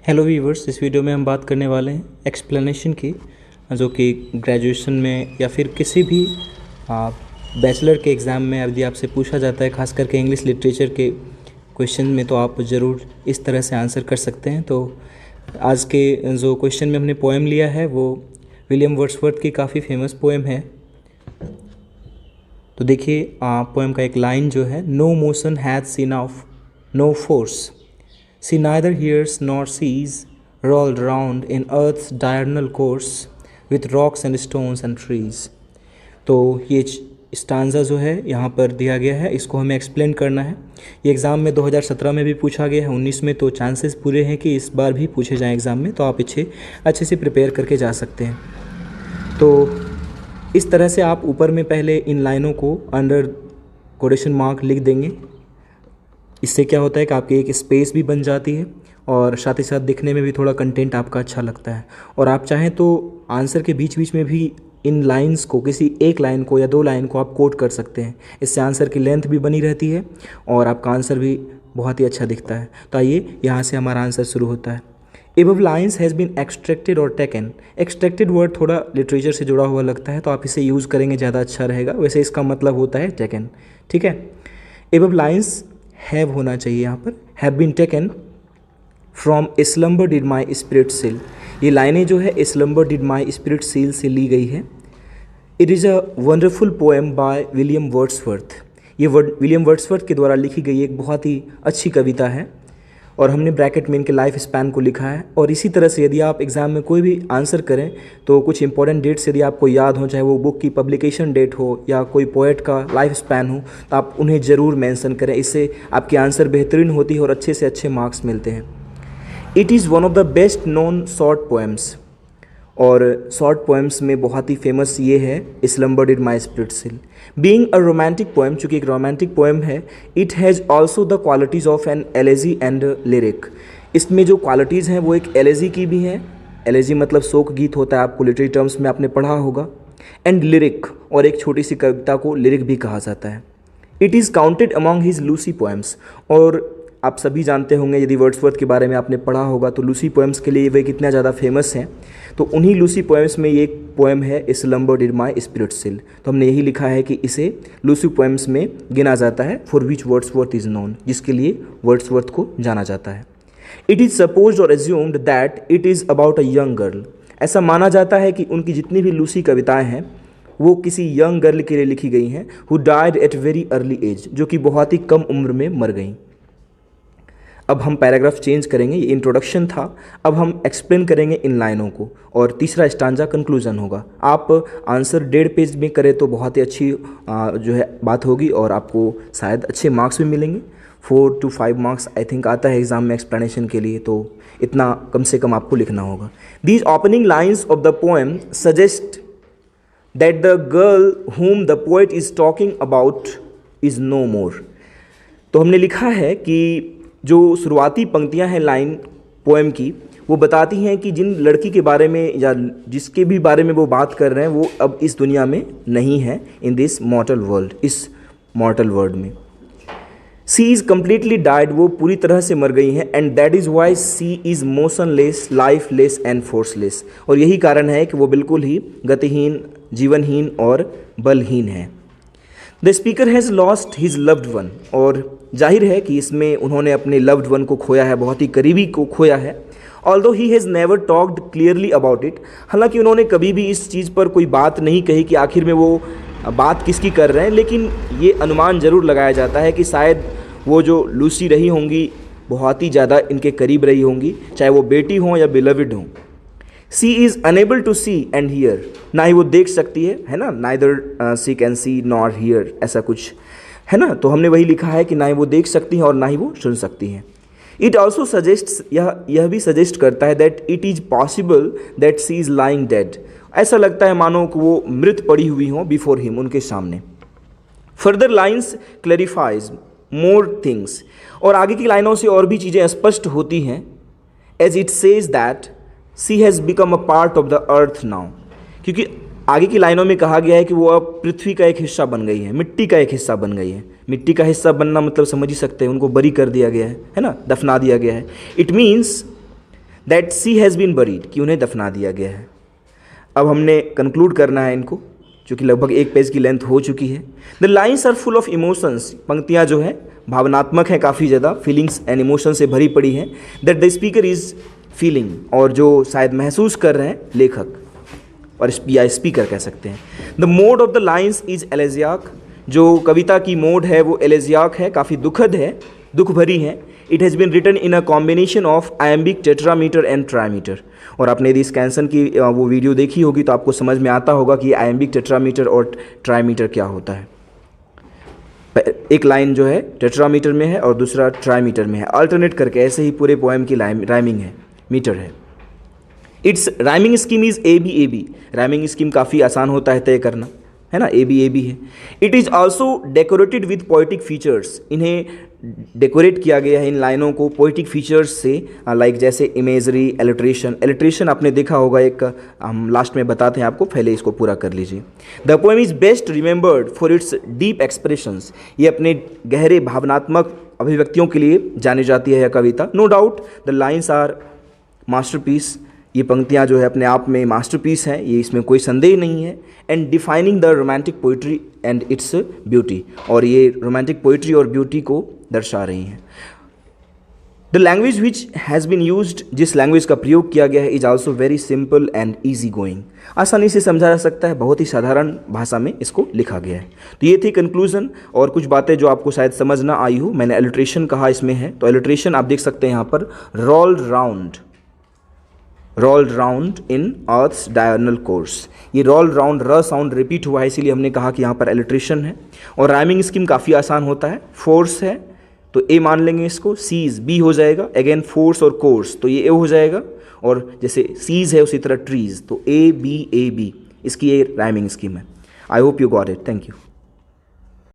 Hello viewers, इस video में हम बात करने वाले हैं एक्सप्लेनेशन की, जो कि ग्रेजुएशन में या फिर किसी भी बैचलर के एग्ज़ाम में यदि आपसे पूछा जाता है, खास करके इंग्लिश लिटरेचर के क्वेश्चन में, तो आप ज़रूर इस तरह से आंसर कर सकते हैं। तो आज के जो क्वेश्चन में हमने पोएम लिया है वो विलियम वर्ड्सवर्थ की काफ़ी फेमस पोएम है। तो देखिए पोएम का एक लाइन जो है, no motion hath seen of no force, she neither hears nor sees, rolled round in earth's diurnal course with rocks and stones and trees। तो ये स्टांजा जो है यहाँ पर दिया गया है, इसको हमें एक्सप्लेन करना है। ये एग्ज़ाम में 2017 में भी पूछा गया है, 19 में, तो चांसेस पूरे हैं कि इस बार भी पूछे जाएँ एग्ज़ाम में, तो आप अच्छे से प्रिपेयर करके जा सकते हैं। तो इस तरह से आप ऊपर में पहले इन लाइनों को अंडर कोटेशन मार्क लिख देंगे। इससे क्या होता है कि आपकी एक स्पेस भी बन जाती है और साथ ही साथ दिखने में भी थोड़ा कंटेंट आपका अच्छा लगता है। और आप चाहें तो आंसर के बीच बीच में भी इन लाइंस को, किसी एक लाइन को या दो लाइन को आप कोट कर सकते हैं। इससे आंसर की लेंथ भी बनी रहती है और आपका आंसर भी बहुत ही अच्छा दिखता है। तो आइए यहाँ से हमारा आंसर शुरू होता है। Above lines has been extracted और टेकन। एक्सट्रैक्टेड वर्ड थोड़ा लिटरेचर से जुड़ा हुआ लगता है, तो आप इसे यूज़ करेंगे ज़्यादा अच्छा रहेगा। वैसे इसका मतलब होता है टेकन, ठीक है। एबव लाइन्स हैव होना चाहिए यहाँ पर, have been taken from a slumber did my spirit seal. ये लाइनें जो है a slumber did my spirit seal से ली गई है। It is a wonderful poem by William Wordsworth. ये विलियम वर्ड्सवर्थ के द्वारा लिखी गई एक बहुत ही अच्छी कविता है और हमने ब्रैकेट में इनके लाइफ स्पैन को लिखा है। और इसी तरह से यदि आप एग्ज़ाम में कोई भी आंसर करें तो कुछ इंपॉर्टेंट डेट्स यदि आपको याद हो, चाहे वो बुक की पब्लिकेशन डेट हो या कोई पोएट का लाइफ स्पैन हो, तो आप उन्हें ज़रूर मेंशन करें। इससे आपकी आंसर बेहतरीन होती है और अच्छे से अच्छे मार्क्स मिलते हैं। It is one of the best known short poems. और शॉर्ट पोएम्स में बहुत ही फेमस ये है slumber did my spirit seal. Being a romantic poem, चूँकि एक रोमांटिक पोएम है, it has also the qualities of an elegy and lyric. इसमें जो क्वालिटीज़ हैं वो एक एलेजी की भी हैं। एलेजी मतलब शोक गीत होता है, आपको लिटरेरी टर्म्स में आपने पढ़ा होगा। एंड लिरिक, और एक छोटी सी कविता को लिरिक भी कहा जाता है। It is counted among his Lucy poems. और आप सभी जानते होंगे, यदि वर्ड्सवर्थ के बारे में आपने पढ़ा होगा, तो लूसी पोएम्स के लिए वे कितना ज़्यादा फेमस हैं। तो उन्हीं लूसी पोएम्स में ये एक पोएम है slumber did my spirit seal. तो हमने यही लिखा है कि इसे लूसी पोएम्स में गिना जाता है, for which Wordsworth is known, जिसके लिए वर्ड्सवर्थ को जाना जाता है। इट इज़ सपोज्ड और assumed that it is about a young girl. ऐसा माना जाता है कि उनकी जितनी भी लूसी कविताएँ हैं वो किसी यंग गर्ल के लिए लिखी गई हैं, who died at very early age, जो कि बहुत ही कम उम्र में मर गई। अब हम पैराग्राफ चेंज करेंगे, ये इंट्रोडक्शन था, अब हम एक्सप्लेन करेंगे इन लाइनों को और तीसरा स्टांजा कंक्लूजन होगा। आप आंसर 1.5 पेज में करें तो बहुत ही अच्छी जो है बात होगी और आपको शायद अच्छे मार्क्स भी मिलेंगे। 4 to 5 मार्क्स आई थिंक आता है एग्जाम में एक्सप्लेनेशन के लिए, तो इतना कम से कम आपको लिखना होगा। These opening lines of the poem suggest that the girl whom the poet is talking about is no more. तो हमने लिखा है कि जो शुरुआती पंक्तियां हैं लाइन पोएम की, वो बताती हैं कि जिन लड़की के बारे में या जिसके भी बारे में वो बात कर रहे हैं वो अब इस दुनिया में नहीं है, इन दिस मॉर्टल वर्ल्ड, इस मॉर्टल वर्ल्ड में। सी इज़ कम्प्लीटली डाइड, वो पूरी तरह से मर गई हैं। And that is why she is motionless, lifeless and forceless. और यही कारण है कि वो बिल्कुल ही गतिहीन, जीवनहीन और बलहीन है। The speaker has lost his loved one. और जाहिर है कि इसमें उन्होंने अपने लव्ड वन को खोया है, बहुत ही करीबी को खोया है। Although he has never talked clearly about it. हालांकि उन्होंने कभी भी इस चीज़ पर कोई बात नहीं कही कि आखिर में वो बात किसकी कर रहे हैं, लेकिन ये अनुमान ज़रूर लगाया जाता है कि शायद वो जो लूसी रही होंगी बहुत ही ज़्यादा इनके करीब रही होंगी, चाहे वो बेटी हों या बिलविड हों। She is unable to see and hear, ना ही वो देख सकती है ना, neither she can see nor hear, ऐसा कुछ है ना। तो हमने वही लिखा है कि ना ही वो देख सकती हैं और ना ही वो सुन सकती हैं। इट ऑल्सो सजेस्ट्स, यह भी सजेस्ट करता है that it is possible that she is lying dead. ऐसा लगता है मानो कि वो मृत पड़ी हुई हों बिफोर हिम, उनके सामने। Further lines clarifies more things. और आगे की लाइनों से और भी चीज़ें स्पष्ट होती हैं। As it says that she has become a part of the earth now, क्योंकि आगे की लाइनों में कहा गया है कि वो अब पृथ्वी का एक हिस्सा बन गई है, मिट्टी का एक हिस्सा बन गई है। मिट्टी का हिस्सा बनना मतलब समझ ही सकते हैं, उनको बरी कर दिया गया है ना, दफना दिया गया है। It means that she has been buried, कि उन्हें दफना दिया गया है। अब हमने कंक्लूड करना है इनको, क्योंकि लगभग एक पेज की लेंथ हो चुकी है। The lines are full of emotions, पंक्तियाँ जो है भावनात्मक हैं, काफ़ी ज़्यादा फीलिंग्स एंड इमोशन से भरी पड़ी हैं। That the speaker is feeling, और जो शायद महसूस कर रहे हैं लेखक और या स्पीकर कह सकते हैं। The mode of the lines is elegiac, जो कविता की मोड है वो एलेजियाक है, काफ़ी दुखद है, दुख भरी है। It has been written in a combination of iambic, tetrameter and trimeter. और आपने यदि स्कैंसन की वो वीडियो देखी होगी तो आपको समझ में आता होगा कि आयम्बिक, टेट्रामीटर और ट्राईमीटर क्या होता है। एक लाइन जो है टेट्रामीटर में है और दूसरा ट्राईमीटर में है, अल्टरनेट करके, ऐसे ही पूरे पोएम की राइमिंग है, मीटर है। Its rhyming scheme is A B A B, rhyming scheme काफ़ी आसान होता है तय करना, है ना, ए बी है। It is also decorated with poetic features, इन्हें डेकोरेट किया गया है इन लाइनों को पोइटिक फीचर्स से, लाइक जैसे इमेजरी, एलिट्रेशन। एलिट्रेशन आपने देखा होगा, एक हम लास्ट में बताते हैं आपको, पहले इसको पूरा कर लीजिए। The poem is best remembered for its deep expressions, ये अपने गहरे भावनात्मक अभिव्यक्तियों के लिए जानी जाती है यह कविता। No doubt the lines are masterpiece, ये पंक्तियाँ जो है अपने आप में मास्टरपीस हैं, ये इसमें कोई संदेह नहीं है। And defining the romantic poetry and its beauty, और ये रोमांटिक पोइट्री और ब्यूटी को दर्शा रही हैं। The language which has been used, जिस लैंग्वेज का प्रयोग किया गया है, is also very simple and easy going, आसानी से समझा जा सकता है, बहुत ही साधारण भाषा में इसको लिखा गया है। तो ये थी कंक्लूजन, और कुछ बातें जो आपको शायद समझ ना आई हो, मैंने एलिट्रेशन कहा इसमें है, तो एलिट्रेशन आप देख सकते हैं यहाँ पर, rolled round in earth's diagonal course, ये rolled round, R sound repeat हुआ है, इसीलिए हमने कहा कि यहाँ पर एलिट्रेशन है। और राइमिंग स्कीम काफ़ी आसान होता है, फोर्स है तो ए मान लेंगे इसको, सीज बी हो जाएगा, अगेन फोर्स और कोर्स तो ये ए हो जाएगा, और जैसे सीज है उसी तरह ट्रीज, तो ए बी, इसकी ये राइमिंग स्कीम है। I hope you got it, thank you.